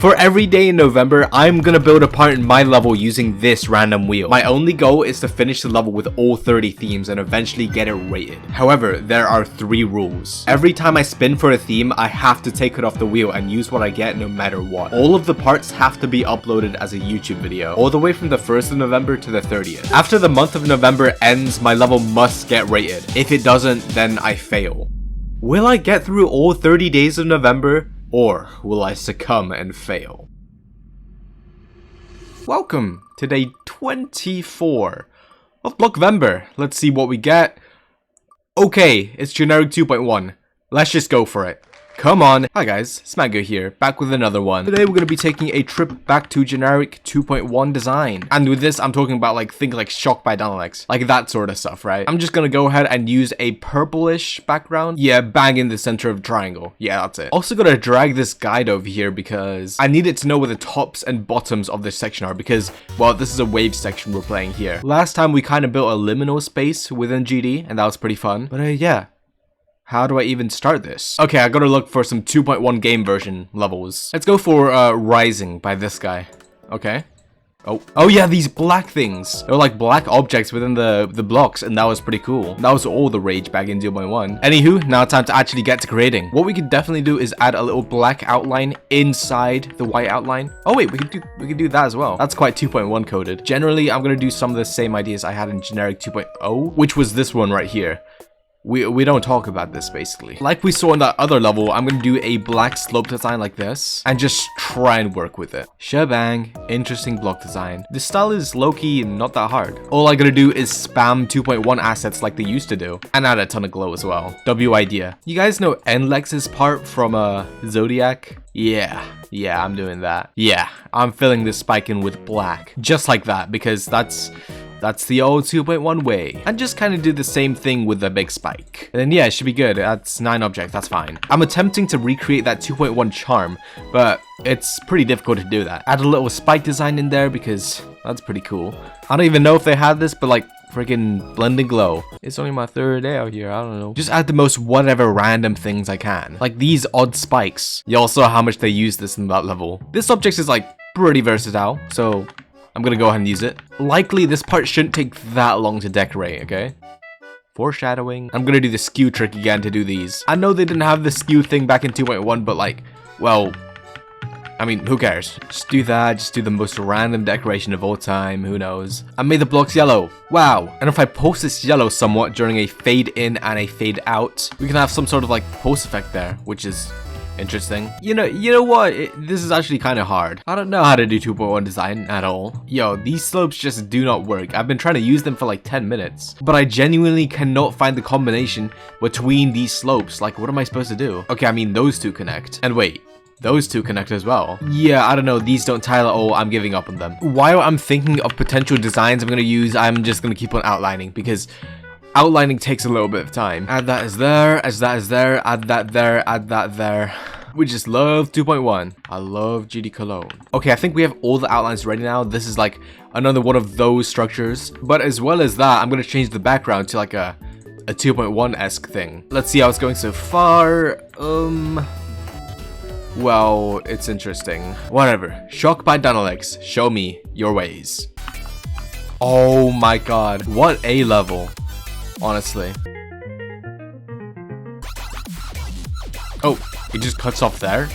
For every day in November, I'm gonna build a part in my level using this random wheel. My only goal is to finish the level with all 30 themes and eventually get it rated. However, there are 3 rules. Every time I spin for a theme, I have to take it off the wheel and use what I get no matter what. All of the parts have to be uploaded as a YouTube video, all the way from the 1st of November to the 30th. After the month of November ends, my level must get rated. If it doesn't, then I fail. Will I get through all 30 days of November? Or will I succumb and fail? Welcome to day 24 of BLOCKVEMBER. Let's see what we get. Okay, it's generic 2.1. Let's just go for it. Come on. Hi guys, Smagger here, back with another one. Today we're going to be taking a trip back to generic 2.1 design. And with this, I'm talking about things like Shock by Dynalex, like that sort of stuff, right? I'm just going to go ahead and use a purplish background. Yeah, bang in the center of the triangle. Yeah, that's it. Also going to drag this guide over here because I needed to know where the tops and bottoms of this section are because, well, this is a wave section we're playing here. Last time we kind of built a liminal space within GD and that was pretty fun. But yeah. How do I even start this? Okay, I gotta look for some 2.1 game version levels. Let's go for Rising by this guy. Okay. Oh yeah, these black things. They were like black objects within the blocks, and that was pretty cool. That was all the rage back in 2.1. Anywho, now time to actually get to creating. What we could definitely do is add a little black outline inside the white outline. Oh wait, we could do that as well. That's quite 2.1 coded. Generally, I'm gonna do some of the same ideas I had in generic 2.0, which was this one right here. We don't talk about this basically. Like we saw in that other level, I'm gonna do a black slope design like this and just try and work with it. Shebang, interesting block design. This style is low-key not that hard. All I gotta do is spam 2.1 assets like they used to do and add a ton of glow as well. W idea. You guys know Nlex's part from Zodiac? Yeah, I'm doing that. Yeah, I'm filling this spike in with black. Just like that because that's the old 2.1 way. And just kind of do the same thing with the big spike. And then yeah, it should be good. That's 9 objects, that's fine. I'm attempting to recreate that 2.1 charm, but it's pretty difficult to do that. Add a little spike design in there because that's pretty cool. I don't even know if they had this, but freaking blending glow. It's only my 3rd day out here, I don't know. Just add the most whatever random things I can. Like these odd spikes. You all saw how much they use this in that level. This object is pretty versatile, so I'm gonna go ahead and use it. Likely this part shouldn't take that long to decorate, okay? Foreshadowing. I'm gonna do the skew trick again to do these. I know they didn't have the skew thing back in 2.1, but well, I mean, who cares? Just do that, just do the most random decoration of all time, who knows? I made the blocks yellow. Wow. And if I post this yellow somewhat during a fade in and a fade out, we can have some sort of post effect there, which is interesting. You know what? This is actually kind of hard. I don't know how to do 2.1 design at all. Yo, these slopes just do not work. I've been trying to use them for 10 minutes, but I genuinely cannot find the combination between these slopes. What am I supposed to do? Okay, I mean, those two connect. And wait, those two connect as well. Yeah, I don't know. These don't tile at all. I'm giving up on them. While I'm thinking of potential designs I'm going to use, I'm just going to keep on outlining because outlining takes a little bit of time. Add that as there, as that is there, add that there, add that there. We just love 2.1. I love GD Cologne. Okay, I think we have all the outlines ready now. This is another one of those structures. But as well as that, I'm going to change the background to a 2.1-esque thing. Let's see how it's going so far. Well, it's interesting. Whatever. Shock by Dynalex. Show me your ways. Oh my god. What a level. Honestly. Oh, it just cuts off there?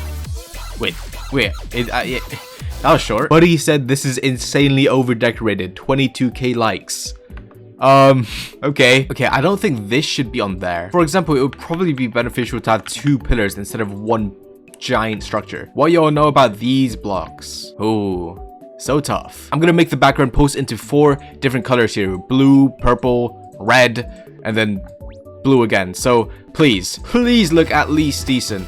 Wait. That was short. Buddy said this is insanely over-decorated. 22k likes. Okay, I don't think this should be on there. For example, it would probably be beneficial to have 2 pillars instead of 1 giant structure. What y'all know about these blocks? Ooh, so tough. I'm gonna make the background post into 4 different colors here. Blue, purple, red, and then blue again. So please look at least decent.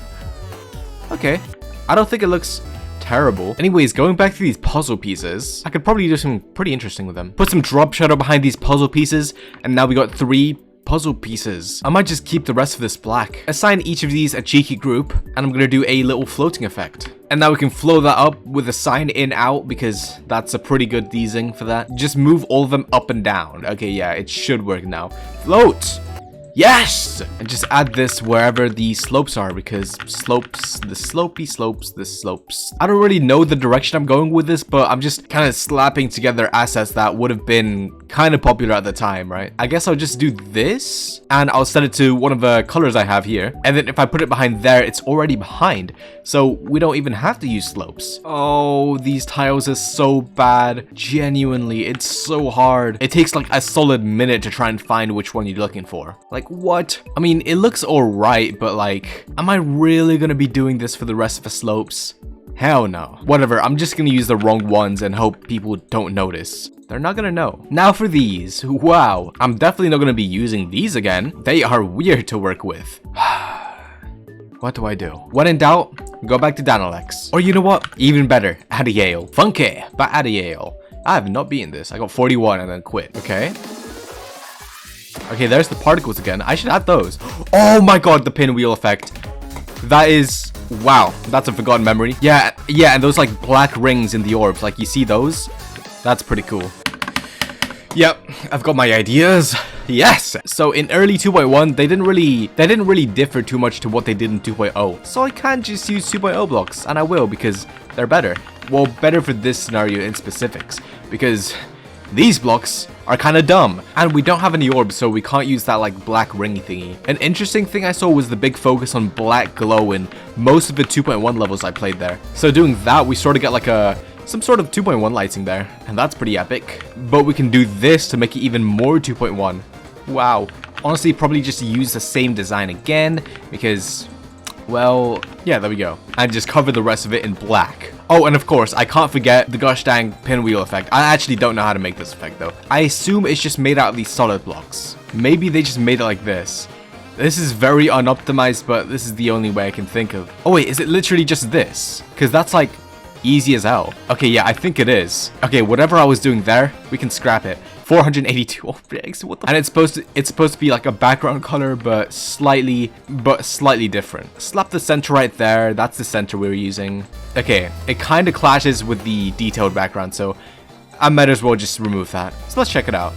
Okay, I don't think it looks terrible. Anyways, going back to these puzzle pieces, I could probably do something pretty interesting with them. Put some drop shadow behind these puzzle pieces, and now we got 3 puzzle pieces. I might just keep the rest of this black. Assign each of these a cheeky group, and I'm gonna do a little floating effect. And now we can flow that up with a sign in out because that's a pretty good deasing for that. Just move all of them up and down. Okay, yeah, it should work now. Float! Yes! And just add this wherever the slopes are, because slopes, the slopey slopes, the slopes. I don't really know the direction I'm going with this, but I'm just kind of slapping together assets that would have been kind of popular at the time, right? I guess I'll just do this, and I'll set it to one of the colors I have here. And then if I put it behind there, it's already behind, so we don't even have to use slopes. Oh, these tiles are so bad. Genuinely, it's so hard. It takes like a solid minute to try and find which one you're looking for. Like, what? I mean, it looks alright, but like, am I really gonna be doing this for the rest of the slopes? Hell no. Whatever, I'm just gonna use the wrong ones and hope people don't notice. They're not gonna know. Now for these. Wow, I'm definitely not gonna be using these again. They are weird to work with. What do I do? When in doubt, go back to Danilex. Or you know what? Even better, Adiale. Funky, but Adiale. I have not beaten this. I got 41 and then quit. Okay. Okay, there's the particles again. I should add those. Oh my god, the pinwheel effect. That is... wow, that's a forgotten memory. Yeah, and those like black rings in the orbs. Like, you see those? That's pretty cool. Yep, I've got my ideas. Yes! So in early 2.1, they didn't really differ too much to what they did in 2.0. So I can't just use 2.0 blocks, and I will because they're better. Well, better for this scenario in specifics, because these blocks are kind of dumb, and we don't have any orbs, so we can't use that like black ring thingy. An interesting thing I saw was the big focus on black glow in most of the 2.1 levels I played there. So doing that, we sort of get like some sort of 2.1 lighting there, and that's pretty epic. But we can do this to make it even more 2.1. Wow. Honestly, probably just use the same design again, because, well, yeah, there we go. And just cover the rest of it in black. Oh, and of course, I can't forget the gosh dang pinwheel effect. I actually don't know how to make this effect, though. I assume it's just made out of these solid blocks. Maybe they just made it like this. This is very unoptimized, but this is the only way I can think of. Oh wait, is it literally just this? Because that's like easy as hell. Okay, yeah, I think it is. Okay, whatever I was doing there, we can scrap it. 482 objects. What the? And it's supposed to be like a background color, but slightly different. Slap the center right there. That's the center we were using. Okay, it kind of clashes with the detailed background, so I might as well just remove that. So let's check it out.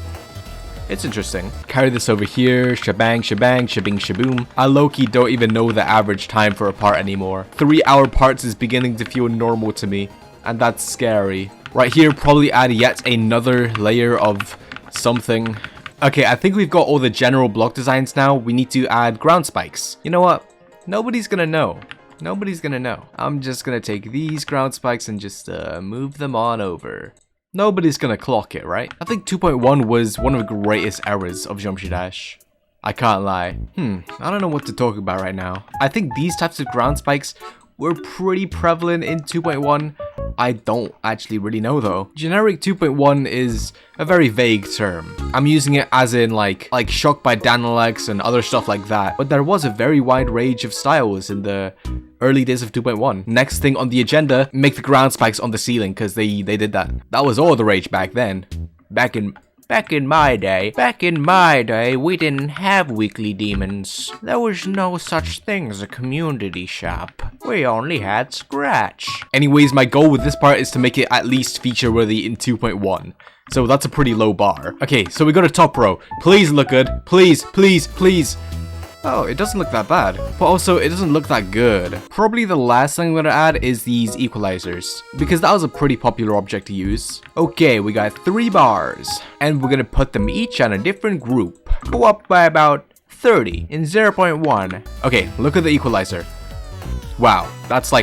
It's interesting. Carry this over here. Shebang, shebang, shebing, shaboom. I low-key don't even know the average time for a part anymore. 3-hour parts is beginning to feel normal to me, and that's scary. Right here, probably add yet another layer of something. Okay, I think we've got all the general block designs now. We need to add ground spikes. You know what? Nobody's gonna know. Nobody's gonna know. I'm just gonna take these ground spikes and just move them on over. Nobody's gonna clock it, right? I think 2.1 was one of the greatest eras of Geometry Dash. I can't lie. I don't know what to talk about right now. I think these types of ground spikes were pretty prevalent in 2.1. I don't actually really know though. Generic 2.1 is a very vague term. I'm using it as in like Shocked by Danilex and other stuff like that. But there was a very wide range of styles in the early days of 2.1. Next thing on the agenda, make the ground spikes on the ceiling, because they did that. That was all the rage back then. Back in my day, we didn't have weekly demons. There was no such thing as a community shop. We only had Scratch. Anyways, my goal with this part is to make it at least feature worthy in 2.1. So that's a pretty low bar. Okay, so we go to top row. Please look good. Please, please, please. Oh, it doesn't look that bad, but also it doesn't look that good. Probably the last thing I'm gonna add is these equalizers, because that was a pretty popular object to use. Okay, we got 3 bars, and we're gonna put them each on a different group. Go up by about 30 in 0.1. Okay, look at the equalizer. Wow, that's so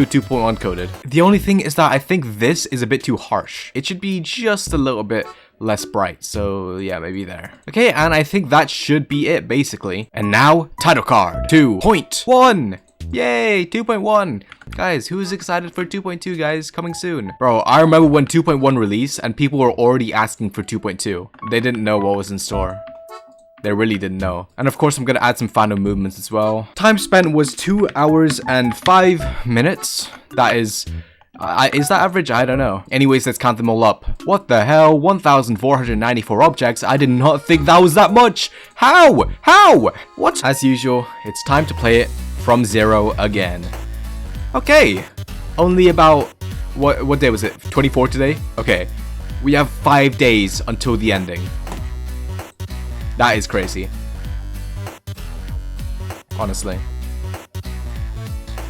2.1 coded. The only thing is that I think this is a bit too harsh. It should be just a little bit less bright, so yeah, maybe there. Okay, and I think that should be it basically. And now, title card 2.1. Yay, 2.1. Guys, who's excited for 2.2, guys? Coming soon. Bro, I remember when 2.1 released and people were already asking for 2.2. They didn't know what was in store. They really didn't know. And of course, I'm gonna add some final movements as well. Time spent was 2 hours and 5 minutes. That is that average? I don't know. Anyways, let's count them all up. What the hell? 1,494 objects? I did not think that was that much. How? How? What? As usual, it's time to play it from 0 again. Okay. Only about, what day was it? 24 today? Okay. We have 5 days until the ending. That is crazy. honestly.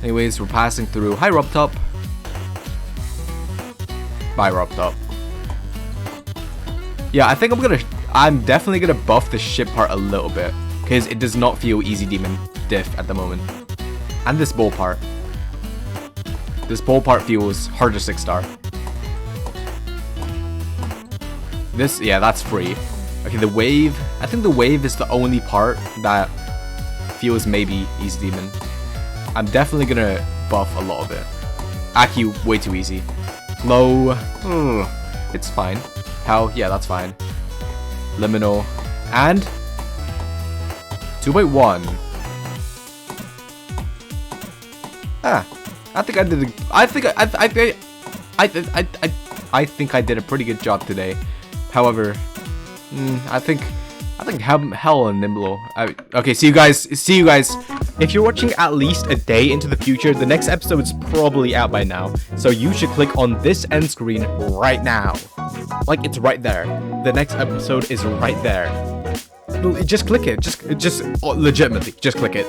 Anyways, we're passing through. Hi, Rob Top. Bye, Rob Top. Yeah, I think I'm definitely gonna buff the ship part a little bit, because it does not feel easy demon diff at the moment. And this bowl part. This bowl part feels harder 6-star. This, yeah, that's free. Okay, the wave. I think the wave is the only part that feels maybe easy demon. I'm definitely gonna buff a lot of it. Aki, way too easy. Glow, it's fine. Hell, yeah, that's fine. Liminal, and 2.1. I think I did. I think I did a pretty good job today. However, I think hell and Nimble. Okay, see you guys. If you're watching at least a day into the future, the next episode's probably out by now. So you should click on this end screen right now. Like, it's right there. The next episode is right there. Just click it. Just legitimately, just click it.